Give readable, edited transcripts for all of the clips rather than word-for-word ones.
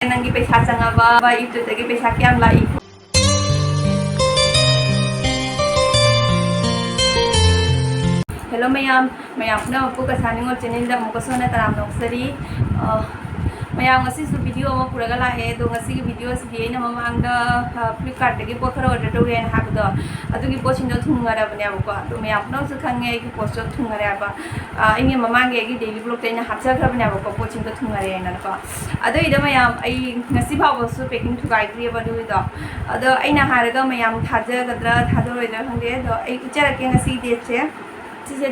Nanggi peisa changaba YouTube tagi peisa kyam lai. Hello mayam na mapu Cachar Ningol channel da muka sona taram noksari. Mayam ngasi su video ma puraga la he do ngasi ki video si di na mamang da Flipkart tagi po khara order to gen ha do adu ki po chindo thungara banya ko do mayam na su khange ki po so thungara ba inge mamang ge ki daily vlog taina hapsa khara banya ko po chindo thungara na ko adu ida mayam ai ngasi ba bo su packing thugai tri ba do do adu aina haraga mayam thaja gadra thadoroi da khangde do ai ichara ke ngasi de che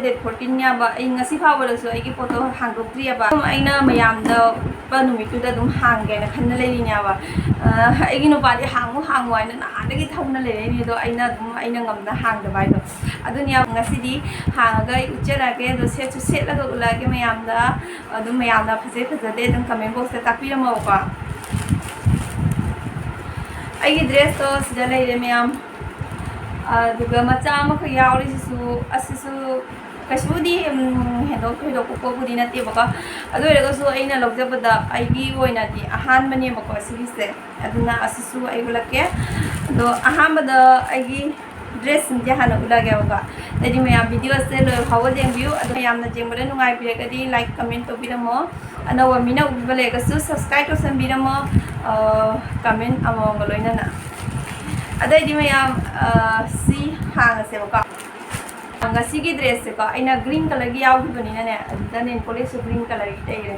date 14 ya ba ai ngasi pha ba so ai ki photo hang dok tri ba aina mayam da ba numi tu da dum hang ge na khan le ni nya ba ai gi no ba di hang wai na na da gi thong na le ni do aina ngam na hang da bai do adu nya ngasi di hang ga uchara ge do se chu set la ga ula ge mayam da adu mayam da phase de dum comment box ta pi ma ba ai gi dress to sida le mayam duga macha ma kha yauri su asisu kasudi hedo khido ko budi na te baka adu rega su aina logja bada aigi oina di ahan mane baka asise aduna asisu ai bulake do ahan bada aigi dress je hana ulage baka tadi me video se lo hawo jeng view adu yamna jeng bada nungai pireka di like comment to biramo anawa mina ubale ga su subscribe to sam biramo comment among loina na adai di mayam si hang se baka ngasi gi dress se ka aina green color gi yaw bani na ne da ne police green color gi tai re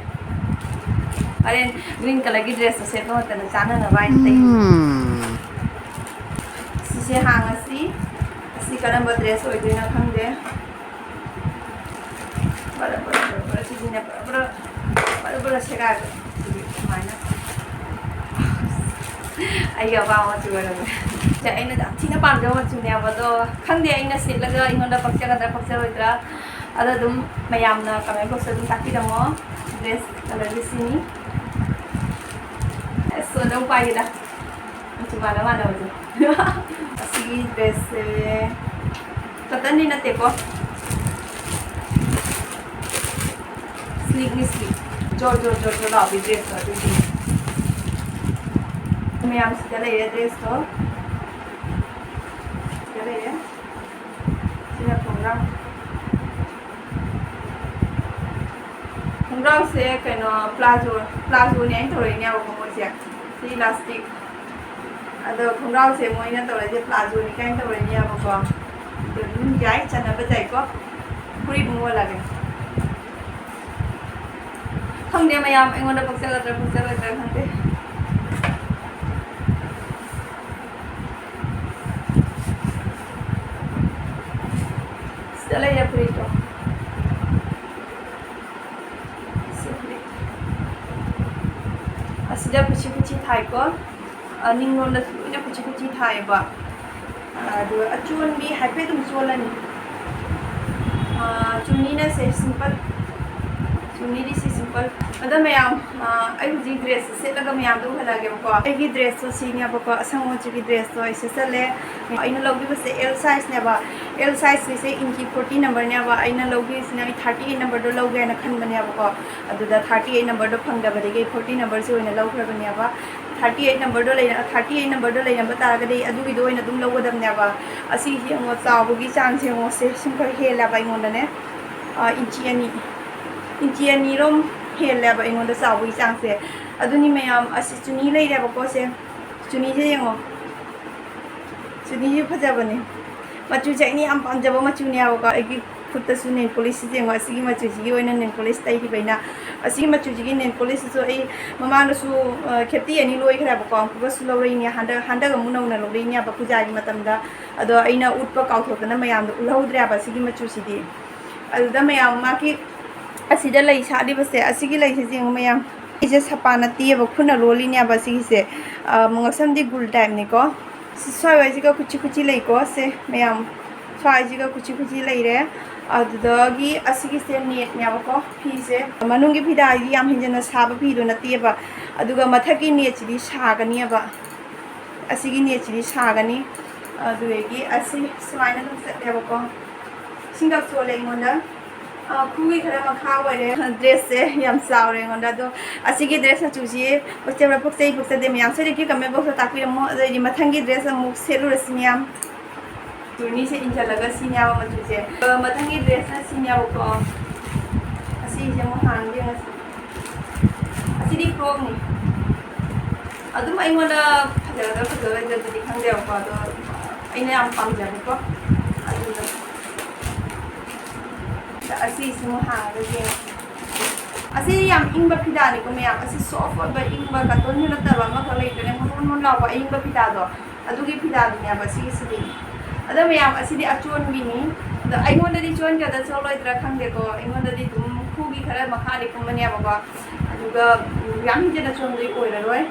are green color gi dress se to ta na chana na bai tai si se hang asi karam ba dress oi dina khang de bara si dina bara se ga mana ayo ba ma chu ra ja aina da thina pam jo ma chu ne ba do khang de aina sit la ga ingon da pakcha ga da pakcha roidra ada dum mayam na comment box dum takki da mo dress color di sini so no pa ida chu ba la ma da jo asi dress katan ni na te ko sleek ni sleek jo la bi dress la di mayam sida le dress to Khongrang se kaino plazo ne thori ne ba mo se si elastic ado khongrang se moi na tore je plazo ni kain tore ne ba ko to dun jai chana ba jai ko puri mo lage khang de mayam engon da paksa ga khang de Dala ya prito. Asida kuchi thai ko ningol la su ina kuchi thai ba do achun bi happy dum solani chunni na se simple chunni di se simple ada mayam ai ji dress se laga mayam do hala ge ko ai gi dress so sini ba ko asang chi gi dress so se sale aina logi ba se L size ne ba L size se inchi 40 number ne ba aina logi sina 38 number do loge na khan bane ba ko adu da 38 number do phang da ba de 40 number se oina log khra bane ba 38 number do leina 38 number do leina ba ta ga de adu gi do oina dum logo dam ne ba asi hi ngo chaw gi chang se ngo se sim ko he la ba ngon da ne inchi ani rom he la ba ngon da chaw gi chang se adu ni mayam asi chuni lei da ba ko se chuni je ngo chuni ji phaja bane machu chai ni am pam jaba machu ne ba ai gi khutta su nail polish je ngo asi gi machu ji oina nail polish tai di baina asi machu ji gi nail polish so ai mama na su kheti ani loi khra ba ko ba su lo ri ni handa ga mu na lo ri ni ba puja gi matam da ado aina ut pa kau thok na mayam da ulau dra ba si gi machu si di al da mayam ma ki asi da lai sa di ba se asi gi lai se jeng mayam ije sapa na ti ba khuna lo li ni ba si gi se mongasam di gul time ni ko swai wai ji ga kuchi lai ko se mayam swai ji ga kuchi lai re adagi asigi se net nya ba ko phi se manungi phi da gi yam hinjana sa ba phi do na ti ba aduga mathaki net chi di sa ga ni ba asigi net chi di sa ga ni adugi asi swai na se ba ko singa so le ngona ꯈꯨꯒꯤ ꯈꯔ ꯃꯈꯥ ꯑꯣꯏꯔꯦ ꯗ꯭ꯔꯦꯁꯁꯦ ꯌꯥꯝ ꯆꯥꯎꯔꯦ ꯑꯩꯉꯣꯟꯗ ꯑꯗꯣ ꯑꯁꯤꯒꯤ dress ꯃꯆꯨꯁꯤ ꯄꯛꯆꯕ꯭ꯔꯥ ꯄꯛꯆꯗꯦ ꯃꯌꯥꯝ ꯁꯣꯏꯗꯅ ꯀꯃꯦꯟ ꯕꯣꯛꯁꯇ ꯇꯥꯛꯄꯤꯔꯝꯃꯣ ꯑꯗꯩꯗꯤ ꯃꯊꯪꯒꯤ ꯗ꯭ꯔꯦꯁ ꯑꯃꯨꯛ ꯁꯦꯠꯂꯨꯔꯁꯤ ꯃꯌꯥꯝ ꯇꯨꯔꯅꯤꯁꯦ ꯏꯟꯁꯤꯜꯂꯒ ꯁꯤꯅꯦꯕ ꯃꯆꯨꯁꯦ ꯃꯊꯪꯒꯤ ꯗ꯭ꯔꯦꯁꯅ ꯁꯤꯅꯦꯕꯀꯣ ꯑꯁꯤꯁꯦ ꯑꯃꯨꯛ ꯍꯥꯡꯒꯦ ꯌꯦꯡꯉꯁꯤ ꯑꯁꯤꯗꯤ ꯐ꯭ꯔꯣꯛꯅꯤ ꯑꯗꯨꯝ ꯑꯩꯉꯣꯟꯗ ꯐꯖꯒꯗ꯭ꯔꯥ ꯐꯖꯔꯣꯏꯗ꯭ꯔꯗꯤ ꯈꯪꯗꯦꯕꯀꯣ ꯑꯗꯣ ꯑꯩꯅ ꯌꯥꯝ ꯄꯥꯝꯖꯕꯀꯣ ꯑꯗꯨꯗ ꯑꯁꯤꯁꯤꯃꯨ ꯍꯥꯡꯉꯒ ꯌꯦꯡꯉꯁꯤ ꯑꯁꯤꯗꯤ ꯌꯥꯝ ꯏꯪꯕ ꯐꯤꯗꯥꯅꯤꯀꯣ ꯃꯌꯥꯝ ꯑꯁꯤ ꯁꯣꯐ ꯑꯣꯏꯕ ꯏꯪꯕ ꯀꯇꯣꯟꯁꯨ ꯅꯠꯇꯕ ꯑꯃꯈꯛ ꯂꯩꯇ꯭ꯔꯦ ꯃꯣꯟ ꯂꯥꯎꯕ ꯑꯏꯪꯕ ꯐꯤꯗꯥꯗꯣ ꯑꯗꯨꯒꯤ ꯐꯤꯗꯥꯗꯨꯅꯦꯕ ꯁꯤꯒꯤꯁꯤꯗꯤ ꯑꯗꯣ ꯃꯌꯥꯝ ꯑꯁꯤꯗꯤ ꯑꯆꯣꯟꯕꯤꯅꯤ ꯑꯗꯣ ꯑꯩꯉꯣꯟꯗꯗꯤ ꯆꯣꯟꯒꯗ꯭ꯔꯥ ꯆꯣꯜꯂꯣꯏꯗ꯭ꯔꯥ ꯈꯪꯗꯦꯀꯣ ꯑꯩꯉꯣꯟꯗꯗꯤ ꯑꯗꯨꯝ ꯈꯨꯒꯤ ꯈꯔ ꯃꯈꯥꯗꯤ ꯀꯨꯝꯕꯅꯦꯕꯀꯣ ꯑꯗꯨꯒ ꯌꯥꯝ ꯍꯦꯟꯖꯤꯟꯅ ꯆꯣꯟꯕꯗꯤ ꯑꯣꯏꯔꯔꯣꯏ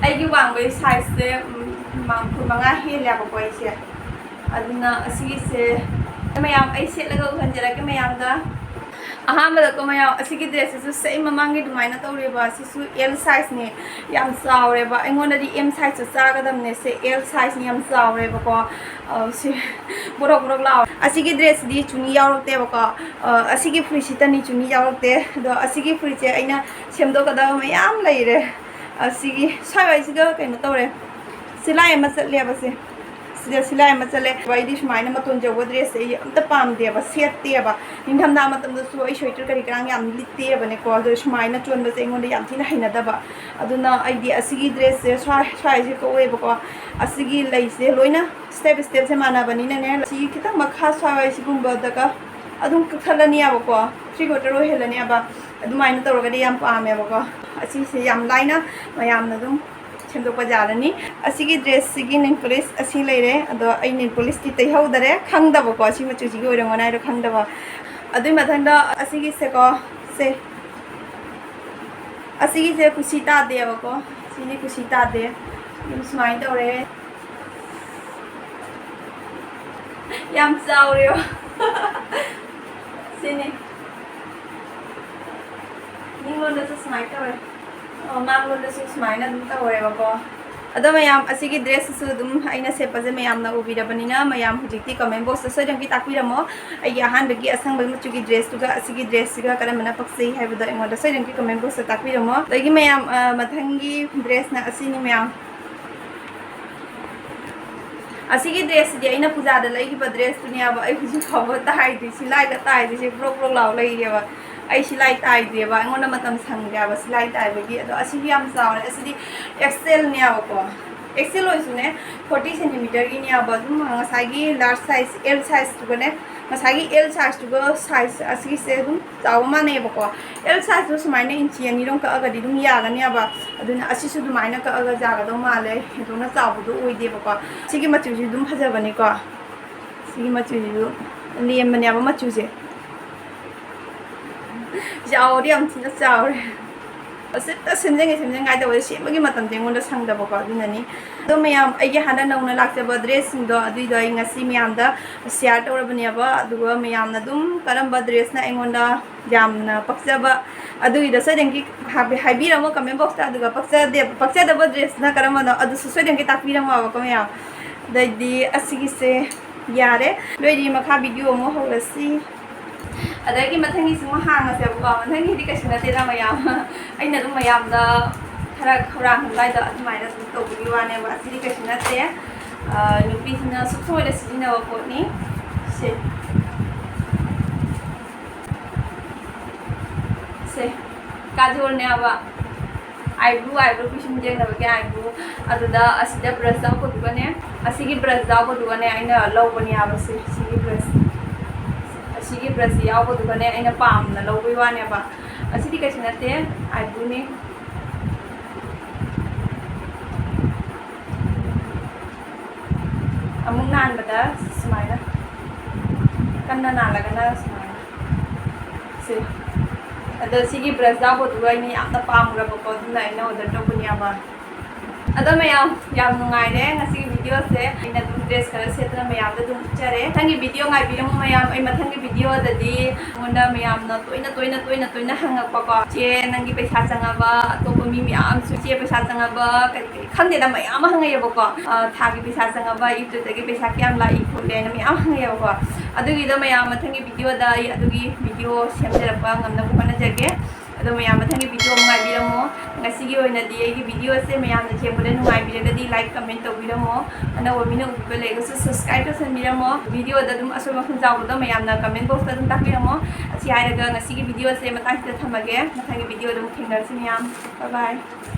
ꯑꯩꯒꯤ ꯋꯥꯡꯕꯒꯤ ꯁꯥꯏꯖꯁꯦ 5 ꯍꯦꯜꯂꯦꯕꯀꯣ ꯑꯩꯁꯦ ꯑꯗꯨꯅ ꯑꯁꯤꯒꯤꯁꯦ ꯃꯌꯥꯝ ꯑꯩ ꯁꯦꯠꯂꯒ ꯎꯍꯟꯖꯔꯛꯀꯦ ꯃꯌꯥꯝꯗ ꯑꯍꯥꯟꯕꯗꯀꯣ ꯃꯌꯥꯝ ꯑꯁꯤꯒꯤ ꯗ꯭ꯔꯦꯁꯁꯤꯁꯨ ꯁꯦꯝ ꯃꯃꯥꯡꯒꯤ ꯑꯗꯨꯃꯥꯏꯅ ꯇꯧꯔꯦꯕ ꯑꯁꯤꯁꯨ ꯑꯦꯜ ꯁꯥꯏꯖꯅꯦ ꯌꯥꯝ ꯆꯥꯎꯔꯦꯕ ꯑꯩꯉꯣꯟꯗꯗꯤ ꯑꯦꯝ ꯁꯥꯏꯖꯁꯨ ꯆꯥꯒꯗꯕꯅꯦ ꯁꯦ ꯑꯦꯜ ꯁꯥꯏꯖꯅꯤ ꯌꯥꯝ ꯆꯥꯎꯔꯦꯕꯀꯣ ꯁꯤ ꯕꯣꯔꯣꯛ ꯂꯥꯎꯋꯦ ꯑꯁꯤꯒꯤ ꯗ꯭ꯔꯦꯁꯁꯤꯗꯤ ꯆꯨꯅꯤ ꯌꯥꯎꯔꯛꯇꯦꯕꯀꯣ ꯑꯁꯤꯒꯤ ꯐꯨꯔꯤꯠꯁꯤꯇꯅꯤ ꯆꯨꯅꯤ ꯌꯥꯎꯔꯛꯇꯦ ꯑꯗꯣ ꯑꯁꯤꯒꯤ ꯐꯨꯔꯤꯠꯁꯦ ꯑꯩꯅ ꯁꯦꯝꯗꯣꯛꯀꯗꯕ ꯃꯌꯥम ꯂꯩꯔꯦ ꯑꯁꯤꯒꯤ ꯁ꯭ꯋꯥꯏꯋꯥꯏꯁꯤꯒ ꯀꯩꯅꯣ ꯇꯧꯔꯦ ꯁꯤꯂꯥꯏ ꯑꯃ ꯆꯠꯂꯦꯕ ꯁꯤꯗ ꯁꯤꯂꯥꯏ ꯑꯃ ꯆꯠꯂꯦ ꯑꯩꯗꯤ ꯁꯨꯃꯥꯏꯅ ꯃꯇꯣꯟ ꯌꯧꯕ ꯗ꯭ꯔꯦꯁꯁꯦ ꯑꯩ ꯑꯝꯇ ꯄꯥꯝꯗꯦꯕ ꯁꯦꯠꯇꯦꯕ ꯅꯤꯡꯊꯝꯊꯥ ꯃꯇꯝꯗꯁꯨ ꯑꯩ ꯁ꯭ꯋꯦꯇꯔ ꯀꯔꯤ ꯀꯔꯥꯡ ꯌꯥꯝ ꯂꯤꯠꯇꯦꯕꯅꯦꯀꯣ ꯑꯗꯣ ꯁꯨꯃꯥꯏꯅ ꯆꯣꯟꯕꯁꯦ ꯑꯩꯉꯣꯟꯗ ꯌꯥꯝ ꯊꯤꯅ ꯍꯩꯅꯗꯕ ꯑꯗꯨꯅ ꯑꯩꯗꯤ ꯑꯁꯤꯒꯤ ꯗ꯭ꯔꯦꯁꯁꯦ ꯁ꯭ꯋꯥꯏꯁꯦ ꯀꯛꯑꯣꯏꯕꯀꯣ ꯑꯁꯤꯒꯤ ꯂꯩꯁꯦ ꯂꯣꯏꯅ ꯁ꯭ꯇꯦꯞꯁꯦ ꯃꯥꯟꯅꯕꯅꯤꯅꯅꯦ ꯁꯤ ꯈꯤꯇꯪ ꯃꯈꯥ ꯁ꯭ꯋꯥꯏꯁꯤꯒꯨꯝꯕꯗꯒ ꯑꯗꯨꯝ ꯀꯛꯊꯠꯂꯅꯤꯕꯀꯣ 3/4 ꯑꯣꯏꯍꯜꯂꯅꯤꯕ ꯑꯗꯨꯃꯥꯏꯅ ꯇꯧꯔꯒꯗꯤ ꯌꯥꯝ ꯄꯥꯝꯃꯦꯕꯀꯣ ꯑꯁꯤꯁꯦ ꯌꯥꯝ लाइना ꯃꯌꯥꯝꯅ ꯑꯗꯨꯝ ꯁꯦꯝꯗꯣꯛꯄ ꯌꯥꯔꯅꯤ ꯑꯁꯤꯒꯤ ꯗ꯭ꯔꯦꯁꯁꯤꯒꯤ ꯅꯦꯜ ꯄꯣꯂꯤꯁ ꯑꯁꯤ ꯂꯩꯔꯦ ꯑꯗꯣ ꯑꯩ ꯅꯦꯜ ꯄꯣꯂꯤꯁꯇꯤ ꯇꯩꯍꯧꯗꯔꯦ ꯈꯪꯗꯕꯀꯣ ꯑꯁꯤ ꯃꯆꯨꯁꯤꯒꯤ ꯑꯣꯏꯔꯝꯒꯅꯤ ꯍꯥꯏꯗꯣ ꯈꯪꯗꯕ ꯑꯗꯨꯏ ꯃꯊꯪꯗ ꯑꯁꯤꯒꯤꯁꯦꯀꯣ ꯑꯁꯤꯒꯤꯁꯦ ꯀꯨꯁꯤ ꯇꯥꯗꯦꯕꯀꯣ ꯁꯤꯗꯤ ꯀꯨꯁꯤ ꯇꯥꯗꯦ ꯑꯗꯨꯝ ꯁꯨꯃꯥꯏꯅ ꯇꯧꯔꯦ ꯌꯥꯝ ꯆꯥꯎꯔꯦꯕ sini ninglondasu sumai tawre manglondasu sumaina dum tawrebako ado mayam asigi dress su dum aina sepaje mayamna ubirabanina mayam hujikti comment box ta soidam ki takpiramo ai ahan bagi asang bai muchugi dress tuga asigi dress ga karamana paksei haibada ingoda soidam ki comment box ta takpiramo dagi mayam mathangi dress na asini mayam asigi dress di aina puja da laigiba dress tunia ba ai huju khawa tai di silai da tai di se prok law lai ba ai silai tai di ba ngona matam sangga ba silai tai ba gi ado asigi am saure asidi XL nia ba ko XL oisu ne 40 cm gi nia ba dum ngasagi large size L size tu ne ngasagi L size tu go size asigi se dum chaw ma ne ba ko L size tu sumaina inchi ani rong ka aga di dum ya ga nia ba aduna asisu dumaina ka aga ja ga do ma le duna chaw bu oi de ba ko sigi machu ji dum phaja bani ko sigi machu ji du liem bani ba machu je jaw ri am thina chaw re asita semjeng ai da wa se magi matam jeng onda sang da ba ko adunani do mayam ai ge hana nauna lakse ba dress sing do adui do ai ngasi mayam da share tor bani ba aduga mayam na dum karam ba dress na engonda jamna paksa ba adui da soideng ki habi ramo comment box ta aduga paksa da ba dress na karam na adu soideng ki takpi ramo ba ko mayam dai di asigi se yare loi di makha video mo holasi adagi mathangi sima hanga se ba mathangi di kasina te ra mayam aina dum mayam da khara khurang lai da admai da to bi wane ba asiri kasina te nupi sina sukhoi da sina ba ko ni se kajol ne aba eyebrow pisum jeng na ba eyebrow aduda asida brush da ko dugane asigi brush da ko dugane aina law bani aba se sigi brush yaw ko dugane aina pam na law bai wane ba asidi kasina te eyebrow ni amung nan bada sumaina kanna na lagana sumaina se ado sigi brush da ko dugai ni amna pam ra ko duna ina order to bunya ba Ada mayam yam nungai re ngasi video se ina dum dress kara setra mayam da dum chare thangi video ngai biram mayam ai mathangi video da di monda mayam na toina hanga pa ko che nangi paisa changa ba to ko mi mayam su che paisa changa ba kai khande da mayam hanga ya ba ko thagi paisa changa ba youtube da gi paisa kyam la I phone na mayam hanga ya ba ko adugi da mayam mathangi video da adugi video semjara pa ngamna ko na jage ado mayam mathangi video ngai biramo ngasi gi oina di ai gi video se mayam na chembule ngai birada di like comment to biramo ana wo mina ubi le go subscribe to san biramo video da dum aso ma khun jaw da mayam na comment box da dum tak biramo asi ai ga ngasi gi video se matang ta thamage mathangi video dum thengnar si mayam bye bye